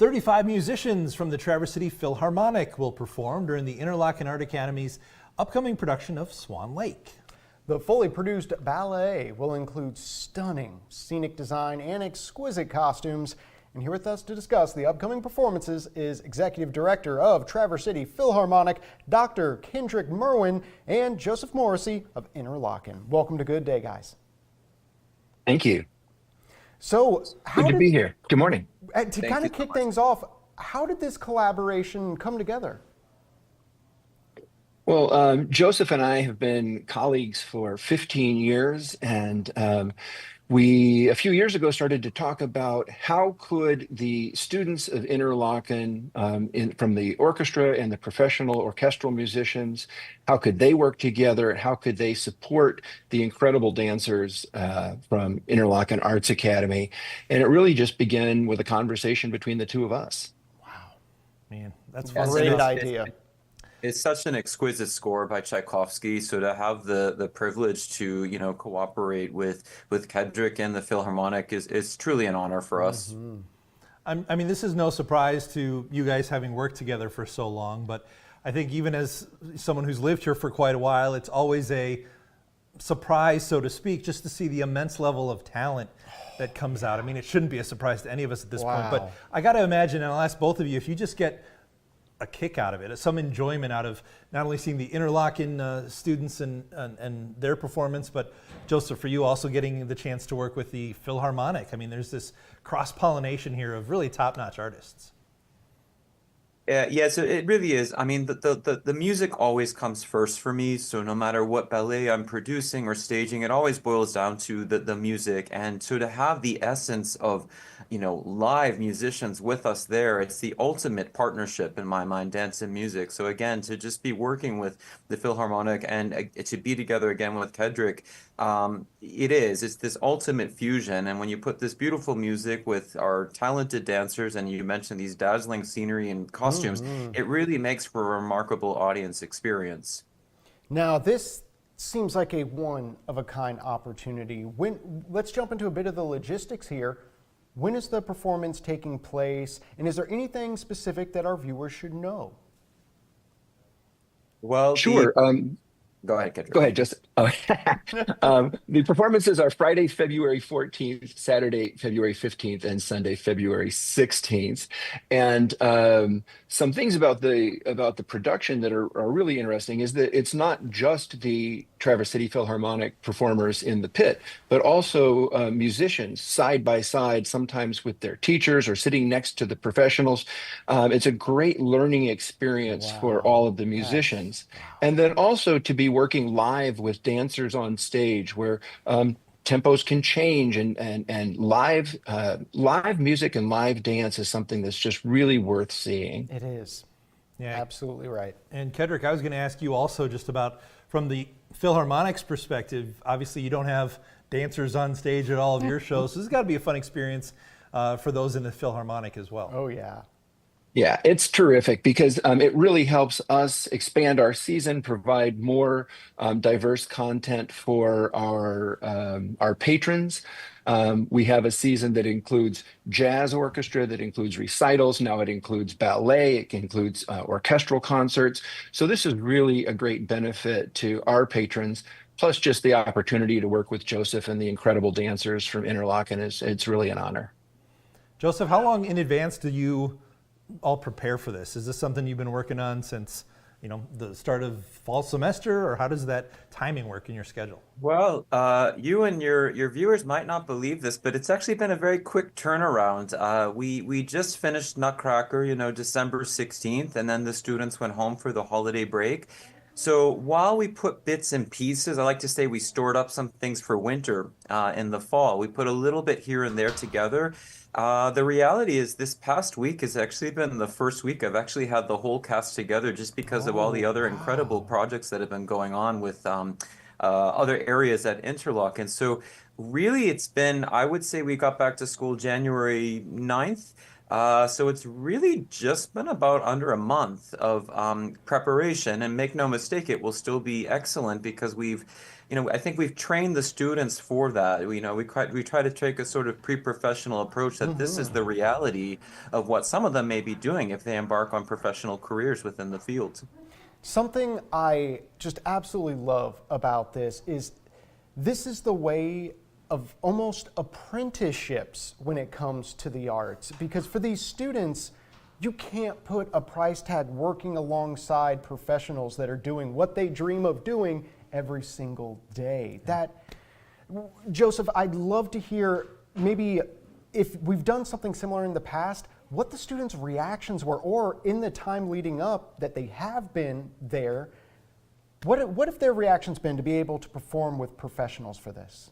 35 musicians from the Traverse City Philharmonic will perform during the Interlochen Art Academy's upcoming production of Swan Lake. The fully produced ballet will include stunning scenic design and exquisite costumes. And here with us to discuss the upcoming performances is Executive Director of Traverse City Philharmonic, Dr. Kendrik Merwin, and Joseph Morrissey of Interlochen. Welcome to Good Day, guys. Thank you. So, good to be here. Good morning. To kind of kick things off, how did this collaboration come together? Well, Joseph and I have been colleagues for 15 years, and we, a few years ago, started to talk about how could the students of Interlochen, from the orchestra and the professional orchestral musicians, how could they work together? How could they support the incredible dancers from Interlochen Arts Academy? And it really just began with a conversation between the two of us. Wow. Man, that's a great idea. It's such an exquisite score by Tchaikovsky. So to have the privilege to, cooperate with Kendrik and the Philharmonic is truly an honor for us. Mm-hmm. I mean, this is no surprise to you guys having worked together for so long, but I think even as someone who's lived here for quite a while, it's always a surprise, so to speak, just to see the immense level of talent that comes out. I mean, it shouldn't be a surprise to any of us at this point, but I got to imagine, and I'll ask both of you, if you just get a kick out of it, some enjoyment out of not only seeing the Interlochen students and their performance, but Joseph, for you also getting the chance to work with the Philharmonic. I mean, there's this cross-pollination here of really top-notch artists. Yeah, so it really is. I mean, the music always comes first for me. So no matter what ballet I'm producing or staging, it always boils down to the music. And so to have the essence of, live musicians with us there, it's the ultimate partnership in my mind, dance and music. So again, to just be working with the Philharmonic and to be together again with Kendrik, it's this ultimate fusion. And when you put this beautiful music with our talented dancers, and you mentioned these dazzling scenery and costumes, it really makes for a remarkable audience experience. Now, this seems like a one-of-a-kind opportunity. Let's jump into a bit of the logistics here. When is the performance taking place, and is there anything specific that our viewers should know? Well, sure. Go ahead, Kendrik. Go ahead, Joseph. The performances are Friday, February 14th, Saturday, February 15th, and Sunday, February 16th. And some things about the production that are really interesting is that it's not just the Traverse City Philharmonic performers in the pit, but also musicians side by side, sometimes with their teachers or sitting next to the professionals. It's a great learning experience for all of the musicians. Yes. And then also to be working live with dancers on stage where tempos can change, and live music and live dance is something that's just really worth seeing. It is. Yeah, absolutely right. And Kendrik, I was going to ask you also just about, from the Philharmonic's perspective, obviously you don't have dancers on stage at all of your shows, so this has got to be a fun experience for those in the Philharmonic as well. Oh yeah. Yeah, it's terrific because it really helps us expand our season, provide more diverse content for our patrons. We have a season that includes jazz orchestra, that includes recitals. Now it includes ballet. It includes orchestral concerts. So this is really a great benefit to our patrons. Plus, just the opportunity to work with Joseph and the incredible dancers from Interlochen it's really an honor. Joseph, how long in advance do you all prepare for this? Is this something you've been working on since the start of fall semester, or how does that timing work in your schedule? Well, you and your viewers might not believe this, but it's actually been a very quick turnaround. We just finished Nutcracker, December 16th, and then the students went home for the holiday break. So while we put bits and pieces, I like to say we stored up some things for winter in the fall. We put a little bit here and there together. The reality is this past week has actually been the first week I've actually had the whole cast together, just because of all the other incredible projects that have been going on with other areas at Interlochen. So really it's been, I would say we got back to school January 9th. So it's really just been about under a month of preparation, and make no mistake, it will still be excellent because we've I think we've trained the students for that. We try to take a sort of pre-professional approach that this is the reality of what some of them may be doing if they embark on professional careers within the field. Something I just absolutely love about this is the way of almost apprenticeships when it comes to the arts, because for these students, you can't put a price tag working alongside professionals that are doing what they dream of doing every single day. Joseph, I'd love to hear, maybe if we've done something similar in the past, what the students' reactions were, or in the time leading up that they have been there, what have their reactions been to be able to perform with professionals for this?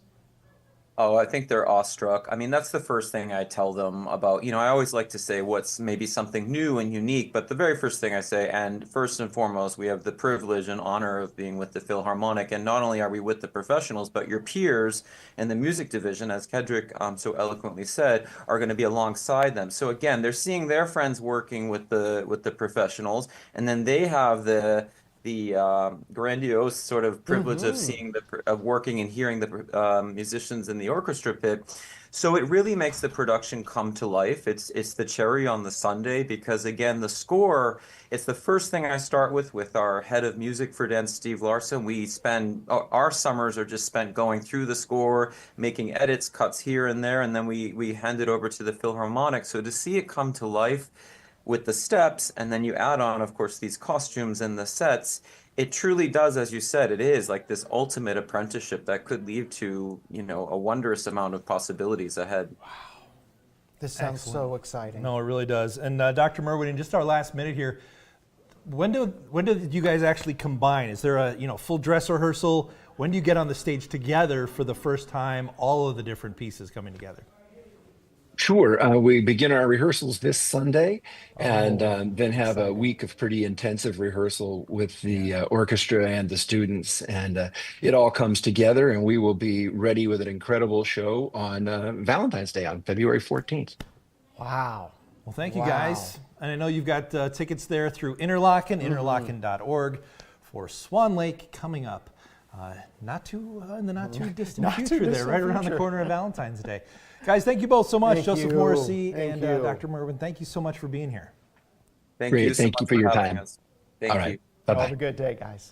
Oh, I think they're awestruck. I mean, that's the first thing I tell them about. I always like to say what's maybe something new and unique, but the very first thing I say, and first and foremost, we have the privilege and honor of being with the Philharmonic. And not only are we with the professionals, but your peers in the music division, as Kendrik so eloquently said, are going to be alongside them. So again, they're seeing their friends working with the professionals, and then they have the grandiose sort of privilege of seeing of working and hearing the musicians in the orchestra pit. So it really makes the production come to life. It's the cherry on the sundae, because again, the score, it's the first thing I start with our head of music for dance, Steve Larson. We spend our summers are just spent going through the score, making edits, cuts here and there, and then we hand it over to the Philharmonic. So to see it come to life with the steps, and then you add on, of course, these costumes and the sets, it truly does, as you said, it is like this ultimate apprenticeship that could lead to, a wondrous amount of possibilities ahead. This sounds so exciting. No, it really does. And Dr. Merwin, in just our last minute here, when do you guys actually combine? Is there a full dress rehearsal? When do you get on the stage together for the first time, all of the different pieces coming together? Sure. We begin our rehearsals this Sunday, and then have a week of pretty intensive rehearsal with the orchestra and the students. And it all comes together, and we will be ready with an incredible show on Valentine's Day on February 14th. Wow. Well, thank you guys. And I know you've got tickets there through Interlochen, interlochen.org, for Swan Lake coming up. Not too in the not too distant future there, right around the corner of Valentine's Day. Guys, thank you both so much. Thank Joseph you. Morrissey Thank and you. Dr. Merwin, thank you so much for being here. Thank Great. you so Thank you much for your having time. us. Thank All you. right. Bye-bye. Have a good day, guys.